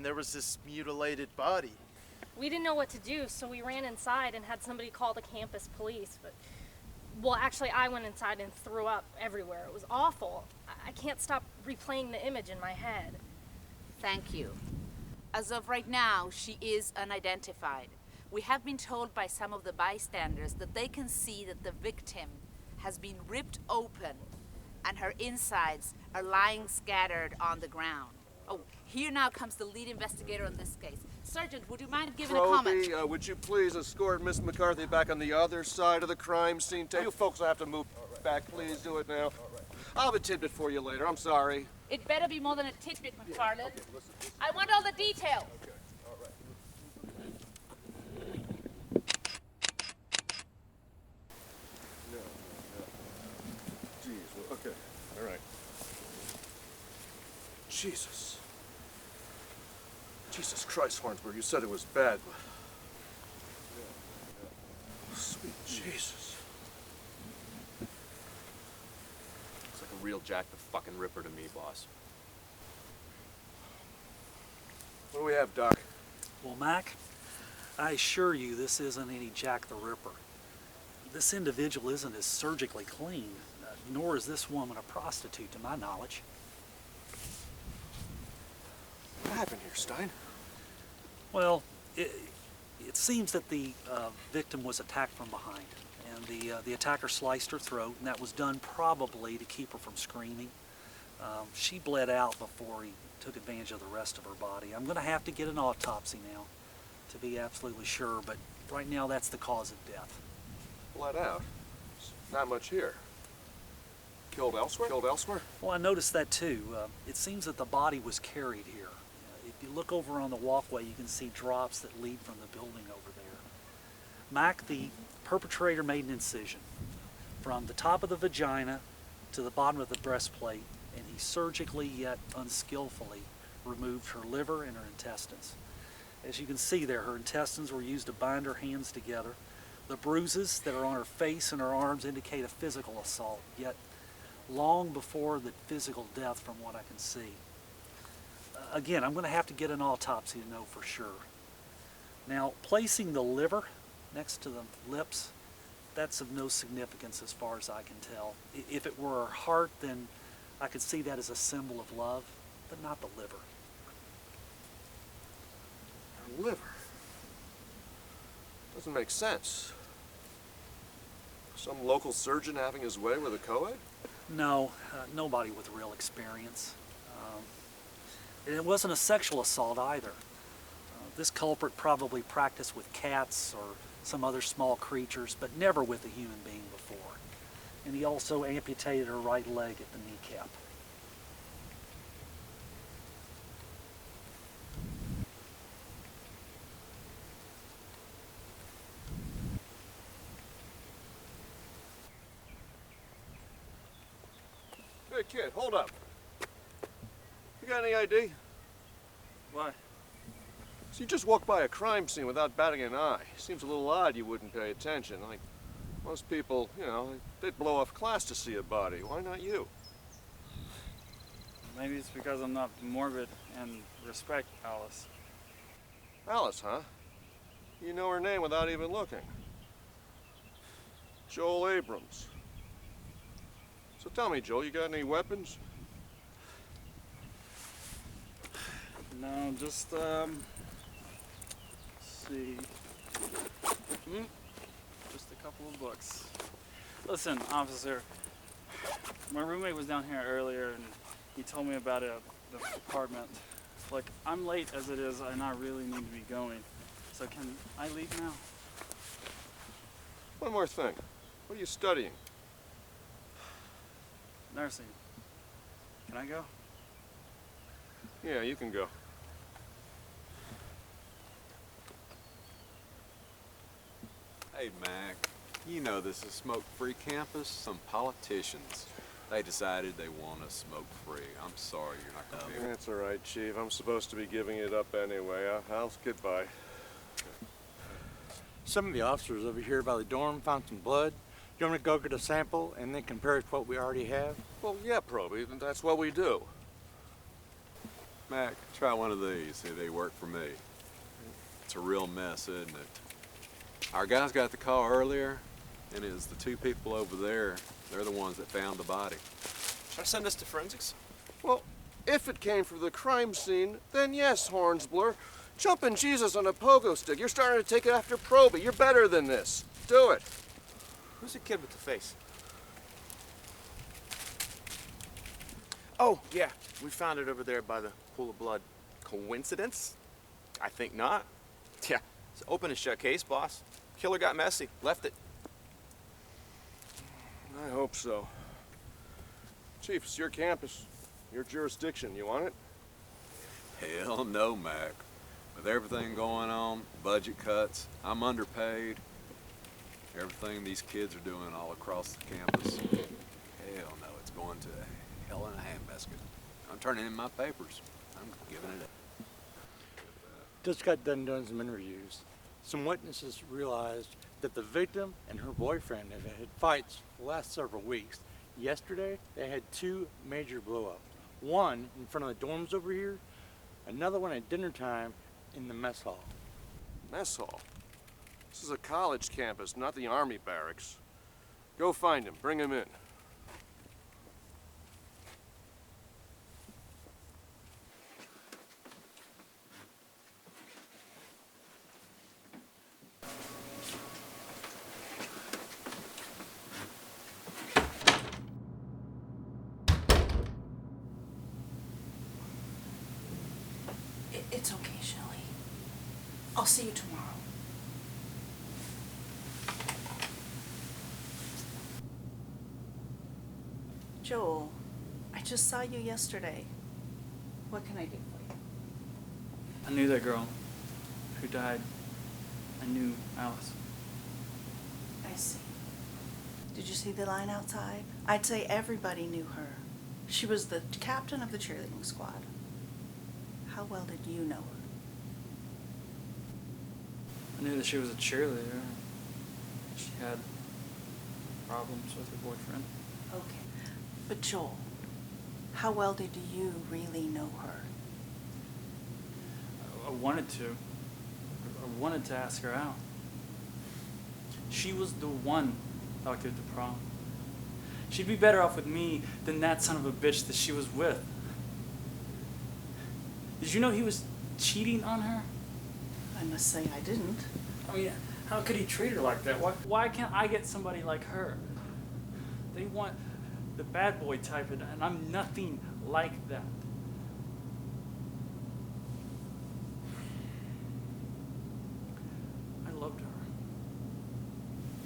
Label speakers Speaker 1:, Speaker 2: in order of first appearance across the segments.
Speaker 1: There was this mutilated body.
Speaker 2: We didn't know what to do, so we ran inside and had somebody call the campus police. But, well, actually, I went inside and threw up everywhere. It was awful. I can't stop replaying the image in my head.
Speaker 3: Thank you. As of right now, she is unidentified. We have been told by some of the bystanders that they can see that the victim has been ripped open and her insides are lying scattered on the ground. Oh, here now comes the lead investigator on this case. Sergeant, would you mind giving a comment?
Speaker 4: Proby, would you please escort Miss McCarthy back on the other side of the crime scene? You folks will have to move back. Please do it now. I'll have a tidbit for you later. I'm sorry.
Speaker 3: It better be more than a tidbit, McFarland. I want all the detail.
Speaker 4: Okay, all right. No. Jeez, well, okay, all right. Jesus Christ, Hornsberg, you said it was bad, but... Sweet Jesus.
Speaker 5: Looks like a real Jack the fucking Ripper to me, boss.
Speaker 4: What do we have, Doc?
Speaker 6: Well, Mac, I assure you this isn't any Jack the Ripper. This individual isn't as surgically clean, nor is this woman a prostitute to my knowledge.
Speaker 4: What happened here, Stein?
Speaker 6: Well, it seems that the victim was attacked from behind, and the attacker sliced her throat, and that was done probably to keep her from screaming. She bled out before he took advantage of the rest of her body. I'm going to have to get an autopsy now to be absolutely sure, but right now that's the cause of death.
Speaker 4: Bled out? Not much here. Killed elsewhere? Killed elsewhere?
Speaker 6: Well, I noticed that too. It seems that the body was carried here. If you look over on the walkway, you can see drops that lead from the building over there. Mac, the perpetrator, made an incision from the top of the vagina to the bottom of the breastplate, and he surgically yet unskillfully removed her liver and her intestines. As you can see there, her intestines were used to bind her hands together. The bruises that are on her face and her arms indicate a physical assault, yet long before the physical death from what I can see. Again, I'm going to have to get an autopsy to know for sure. Now, placing the liver next to the lips, that's of no significance as far as I can tell. If it were her heart, then I could see that as a symbol of love, but not the liver.
Speaker 4: Her liver? Doesn't make sense. Some local surgeon having his way with a co-ed?
Speaker 6: No, nobody with real experience. And it wasn't a sexual assault either. This culprit probably practiced with cats or some other small creatures, but never with a human being before. And he also amputated her right leg at the kneecap.
Speaker 4: Hey, kid, hold up. You got any ID?
Speaker 7: Why?
Speaker 4: So you just walked by a crime scene without batting an eye. Seems a little odd you wouldn't pay attention. Like, most people, you know, they'd blow off class to see a body. Why not you?
Speaker 7: Maybe it's because I'm not morbid and respect Alice.
Speaker 4: Alice, huh? You know her name without even looking. Joel Abrams. So tell me, Joel, you got any weapons?
Speaker 7: No, just, let's see. Just a couple of books. Listen, officer, my roommate was down here earlier and he told me about the apartment. Look, I'm late as it is and I really need to be going. So can I leave now?
Speaker 4: One more thing. What are you studying?
Speaker 7: Nursing. Can I go?
Speaker 4: Yeah, you can go.
Speaker 5: Hey, Mac, you know this is a smoke-free campus. Some politicians, they decided they want us smoke-free. I'm sorry you're not going to be able to.
Speaker 4: That's all right, Chief. I'm supposed to be giving it up anyway. I'll get by.
Speaker 8: Some of the officers over here by the dorm found some blood. You want me to go get a sample and then compare it to what we already have?
Speaker 4: Well, yeah, Proby. That's what we do.
Speaker 5: Mac, try one of these. See, they work for me. It's a real mess, isn't it? Our guys got the call earlier, and it was the two people over there. They're the ones that found the body.
Speaker 1: Should I send this to forensics?
Speaker 4: Well, if it came from the crime scene, then yes, Hornsblur. Jumping Jesus on a pogo stick. You're starting to take it after Proby. You're better than this. Do it.
Speaker 1: Who's the kid with the face? Oh, yeah. We found it over there by the pool of blood. Coincidence? I think not. Yeah, it's an open and shut case, boss. Killer got messy. Left it.
Speaker 4: I hope so. Chief, it's your campus. Your jurisdiction. You want it?
Speaker 5: Hell no, Mac. With everything going on, budget cuts, I'm underpaid. Everything these kids are doing all across the campus. Hell no, it's going to hell in a handbasket. I'm turning in my papers. I'm giving it up.
Speaker 8: Just got done doing some interviews. Some witnesses realized that the victim and her boyfriend have had fights for the last several weeks. Yesterday, they had two major blow-ups. One in front of the dorms over here, another one at dinner time in the mess hall.
Speaker 4: Mess hall. This is a college campus, not the army barracks. Go find him. Bring him in.
Speaker 9: It's okay, Shelley. I'll see you tomorrow. Joel, I just saw you yesterday. What can I do for you?
Speaker 7: I knew that girl who died. I knew Alice.
Speaker 9: I see. Did you see the line outside? I'd say everybody knew her. She was the captain of the cheerleading squad. How well did you know her?
Speaker 7: I knew that she was a cheerleader. She had problems with her boyfriend.
Speaker 9: Okay. But Joel, how well did you really know her?
Speaker 7: I wanted to. I wanted to ask her out. She was the one that I could to prom. She'd be better off with me than that son of a bitch that she was with. Did you know he was cheating on her?
Speaker 9: I must say I didn't.
Speaker 7: I mean, how could he treat her like that? Why can't I get somebody like her? They want the bad boy type, and I'm nothing like that. I loved her.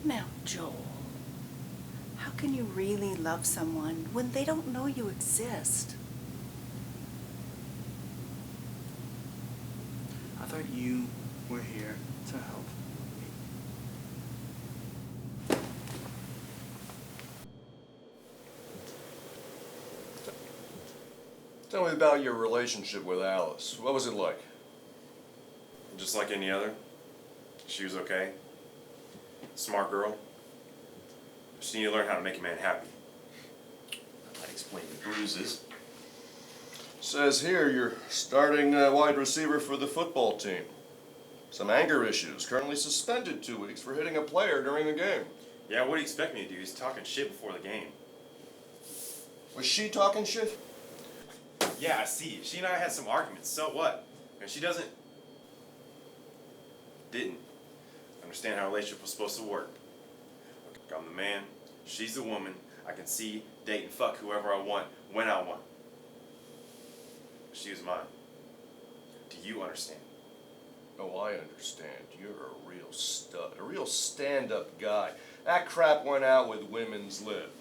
Speaker 9: Now, Joel, how can you really love someone when they don't know you exist?
Speaker 7: I thought you were here to help me.
Speaker 4: Tell me about your relationship with Alice. What was it like?
Speaker 10: Just like any other. She was okay. Smart girl. Just need to learn how to make a man happy. That might explain the bruises.
Speaker 4: Says here you're starting wide receiver for the football team. Some anger issues. Currently suspended 2 weeks for hitting a player during the game.
Speaker 10: Yeah, what do you expect me to do? He's talking shit before the game.
Speaker 4: Was she talking shit?
Speaker 10: Yeah, I see. She and I had some arguments. So what? And she didn't understand how a relationship was supposed to work. I'm the man. She's the woman. I can see, date, and fuck whoever I want, when I want. She was mine. Do you understand?
Speaker 4: Oh, I understand. You're a real stud. A real stand-up guy. That crap went out with women's lib.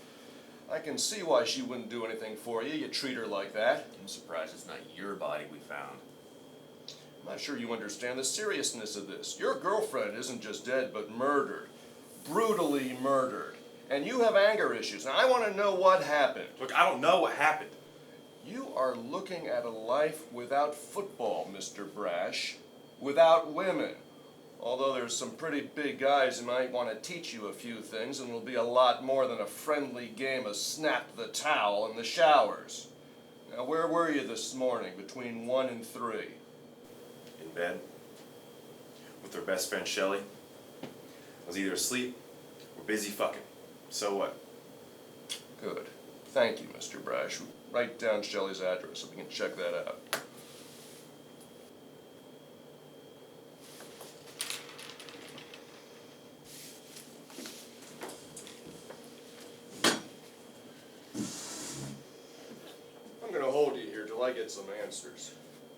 Speaker 4: I can see why she wouldn't do anything for you. You treat her like that.
Speaker 10: I'm surprised it's not your body we found.
Speaker 4: I'm not sure you understand the seriousness of this. Your girlfriend isn't just dead, but murdered. Brutally murdered. And you have anger issues. Now, I want to know what happened.
Speaker 10: Look, I don't know what happened.
Speaker 4: You are looking at a life without football, Mr. Brash. Without women. Although there's some pretty big guys who might want to teach you a few things, and will be a lot more than a friendly game of snap the towel in the showers. Now, where were you this morning between 1 and 3?
Speaker 10: In bed with her best friend Shelly. I was either asleep or busy fucking. So what?
Speaker 4: Good. Thank you, Mr. Brash. Write down Shelly's address so we can check that out. I'm gonna hold you here till I get some answers.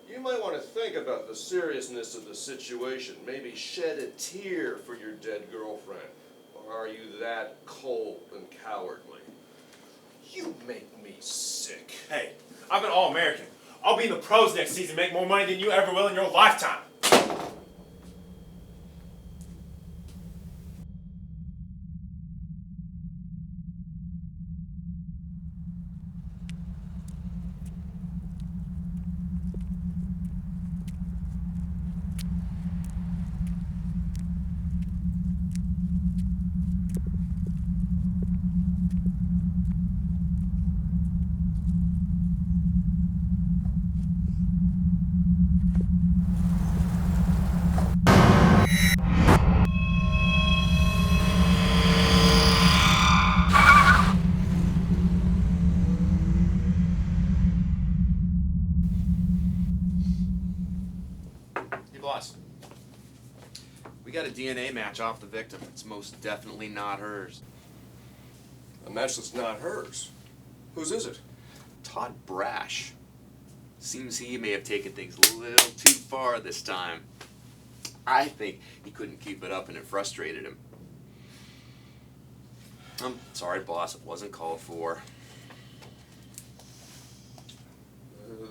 Speaker 4: You might want to think about the seriousness of the situation. Maybe shed a tear for your dead girlfriend. Or are you that cold and cowardly? You make me sick.
Speaker 10: Hey, I've been All-American. I'll be in the pros next season, make more money than you ever will in your lifetime.
Speaker 1: Hey, boss. We got a DNA match off the victim. It's most definitely not hers.
Speaker 4: A match that's not hers. Whose is it?
Speaker 1: Todd Brash. Seems he may have taken things a little too far this time. I think he couldn't keep it up and it frustrated him. I'm sorry, boss. It wasn't called for.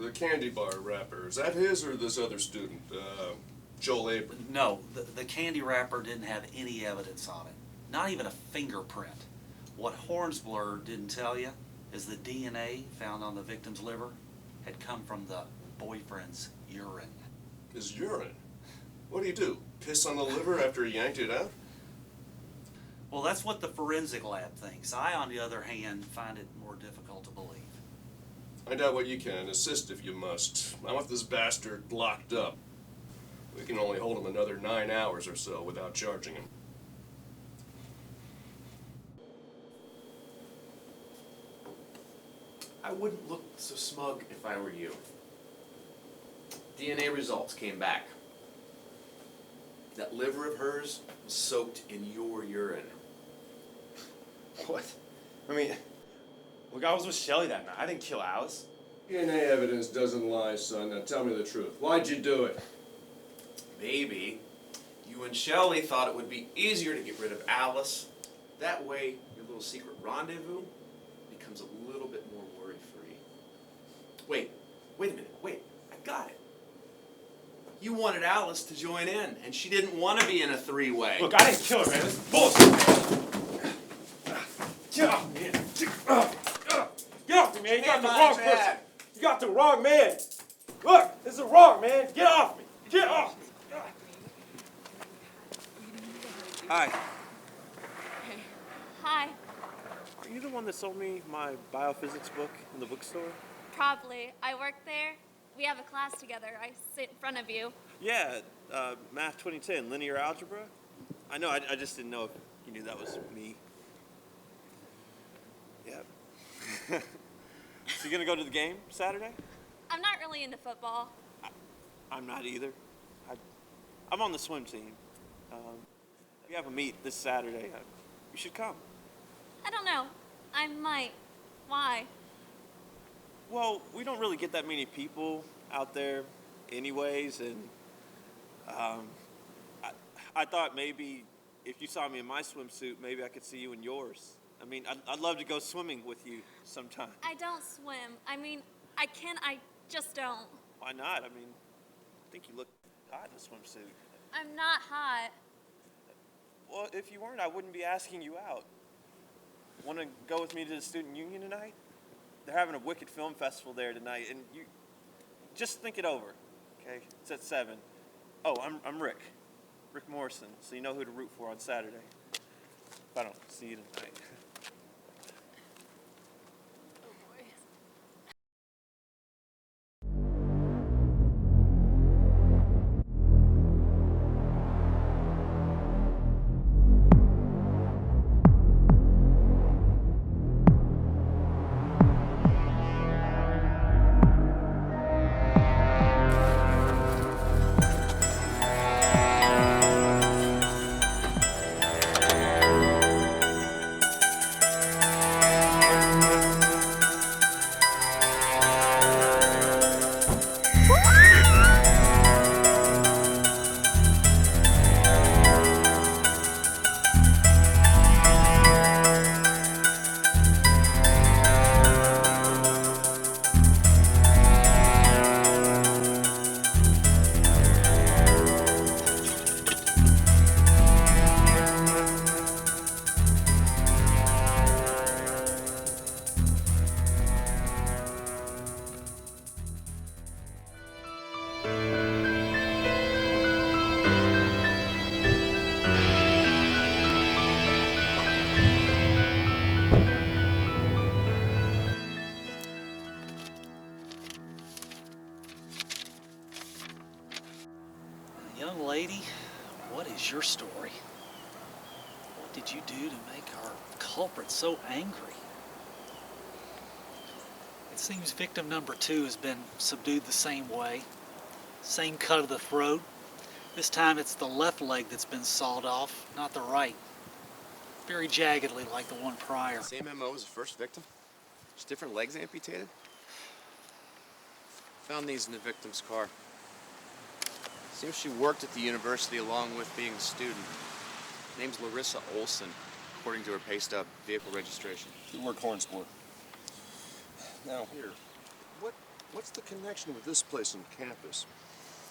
Speaker 4: The candy bar wrapper. Is that his or this other student, Joel Abram?
Speaker 6: No, the candy wrapper didn't have any evidence on it. Not even a fingerprint. What Hornsblur didn't tell you is the DNA found on the victim's liver had come from the boyfriend's urine.
Speaker 4: His urine? What do? Piss on the liver after he yanked it out?
Speaker 6: Well, that's what the forensic lab thinks. I, on the other hand, find it more difficult to believe.
Speaker 4: Find out what you can. Assist if you must. I want this bastard locked up. We can only hold him another 9 hours or so without charging him.
Speaker 1: I wouldn't look so smug if I were you. DNA results came back. That liver of hers was soaked in your urine.
Speaker 10: What? I mean, look, I was with Shelly that night. I didn't kill Alice.
Speaker 4: DNA evidence doesn't lie, son. Now tell me the truth. Why'd you do it?
Speaker 1: Maybe you and Shelly thought it would be easier to get rid of Alice. That way, your little secret rendezvous becomes a little bit more worry-free. Wait a minute, I got it. You wanted Alice to join in, and she didn't want to be in a three-way.
Speaker 10: Look, I didn't kill her, man. This is bullshit, man. Get off me, man. Get off me, man. You got the wrong person. You got the wrong man. Look, this is wrong, man. Get off me. Get off me.
Speaker 11: Hi.
Speaker 12: Hi.
Speaker 11: Are you the one that sold me my biophysics book in the bookstore?
Speaker 12: Probably. I work there. We have a class together. I sit in front of you.
Speaker 11: Yeah, Math 2010, linear algebra. I know, I just didn't know if you knew that was me. Yeah. So you gonna go to the game Saturday?
Speaker 12: I'm not really into football.
Speaker 11: I'm not either. I'm on the swim team. We have a meet this Saturday. You should come.
Speaker 12: I don't know. I might. Why?
Speaker 11: Well, we don't really get that many people out there anyways, and I thought maybe if you saw me in my swimsuit, maybe I could see you in yours. I mean, I'd love to go swimming with you sometime.
Speaker 12: I don't swim. I mean, I can, I just don't.
Speaker 11: Why not? I mean, I think you look hot in a swimsuit.
Speaker 12: I'm not hot.
Speaker 11: Well, if you weren't, I wouldn't be asking you out. Want to go with me to the student union tonight? They're having a Wicked Film Festival there tonight, and you just think it over, okay? It's at 7. Oh, I'm Rick Morrison, so you know who to root for on Saturday. If I don't see you tonight.
Speaker 6: Young lady, what is your story? What did you do to make our culprit so angry? It seems victim number 2 has been subdued the same way. Same cut of the throat. This time it's the left leg that's been sawed off, not the right. Very jaggedly like the one prior.
Speaker 10: Same MO as the first victim? Just different legs amputated? Found these in the victim's car. Seems she worked at the university along with being a student. Name's Larissa Olson, according to her pay stub, vehicle registration.
Speaker 4: Good work, Hornsworth. Now, here, what's the connection with this place on campus?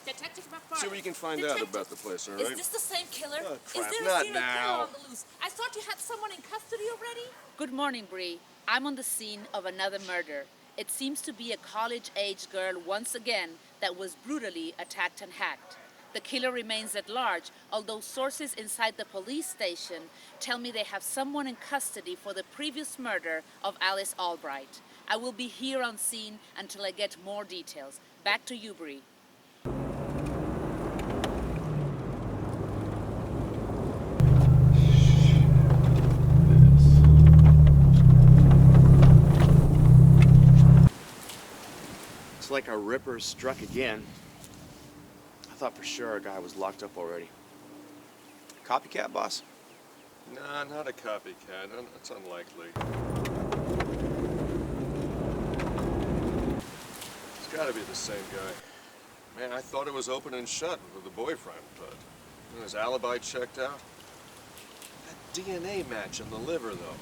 Speaker 3: Detective McFarland.
Speaker 4: See what you can find out about the place, all right?
Speaker 3: Is this the same killer?
Speaker 4: Oh,
Speaker 3: Is
Speaker 4: crap,
Speaker 3: there
Speaker 4: not
Speaker 3: a serial
Speaker 4: now.
Speaker 3: killer on the loose? I thought you had someone in custody already. Good morning, Bree. I'm on the scene of another murder. It seems to be a college-age girl once again that was brutally attacked and hacked. The killer remains at large, although sources inside the police station tell me they have someone in custody for the previous murder of Alice Albright. I will be here on scene until I get more details. Back to you, Bree.
Speaker 10: Looks like our Ripper struck again. I thought for sure our guy was locked up already. Copycat, boss?
Speaker 4: Nah, not a copycat. That's unlikely. It's gotta be the same guy. Man, I thought it was open and shut with the boyfriend, but his alibi checked out. That DNA match in the liver, though.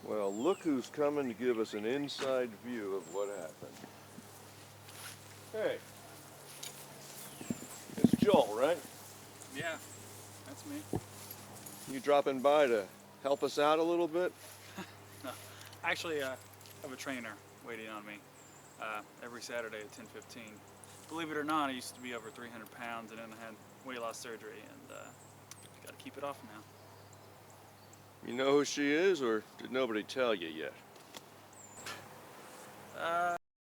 Speaker 4: Well, look who's coming to give us an inside view of what happened. Hey. It's Joel, right?
Speaker 7: Yeah, that's me.
Speaker 4: You dropping by to help us out a little bit?
Speaker 7: No, actually, I have a trainer waiting on me every Saturday at 10:15. Believe it or not, I used to be over 300 pounds, and then I had weight loss surgery, and got to keep it off now.
Speaker 4: You know who she is, or did nobody tell you yet?